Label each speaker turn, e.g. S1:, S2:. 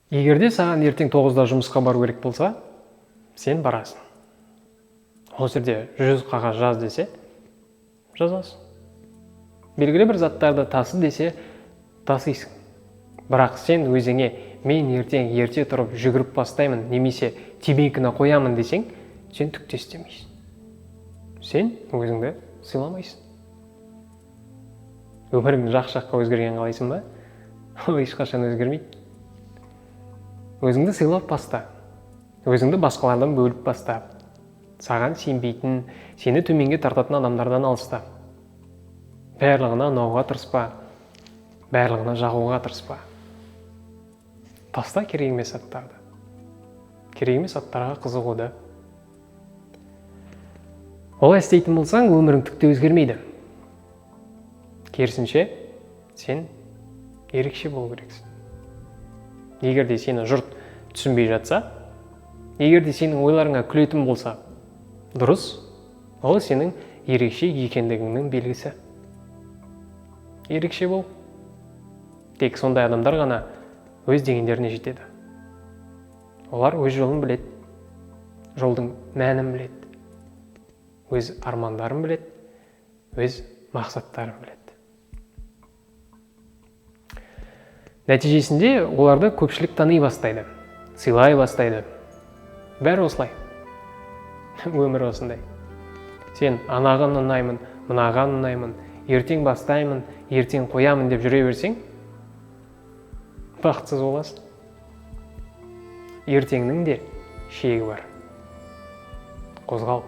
S1: Егерде саған ертең 9-да жұмысқа бару керек болса, сен барасың. Ол жерде 100 қағаз жаз десе, жазасың. Белгілі бір заттарды тасы десе, тасисың. Бірақ сен өзіңе, мен ертең ерте тұрып жүгіріп бастаймын, немесе темекіні қоямын десең, сен түк те істемейсің. Сен өзіңді сыйламайсың. Өмірің жақсы жаққа өзгерген қалайсың ба? Ол ешқашан өзгермейді. Өзіңді сыйлап баста. Өзіңді басқалардан бөліп баста. Саған сенбейтін, сені төменге тартатын адамдардан алыста. Барлығына ұнауға тырыспа. Барлығына жағуға тырыспа. Таста керек емес заттарды. Керек емес заттарға қызығуды. Олай істейтін болсаң, өмірің түкте өзгермейді. Керісінше, сен ерекше болу керексің. Егер де сені жұрт түсінбей жатса, егер де сенің ойларыңа күлетін болса, дұрыс, ол сенің ерекше екендігіңнің белгісі. Ерекше бол. Тек сондай адамдар ғана өз дегендеріне жетеді. Олар өз жолын біледі, жолдың мәнін біледі, өз армандарын біледі, өз мақсаттарын біледі. Нәтижесінде оларды көпшілік тани бастайды, сыйлай бастайды. Бәрі осылай. Өмір осындай. Сен анаған ұнаймын, мынаған ұнаймын, ертең бастаймын, ертең қоямын деп жүре берсең, бақытсыз боласың. Ертеңнің де шегі бар. Қозғал.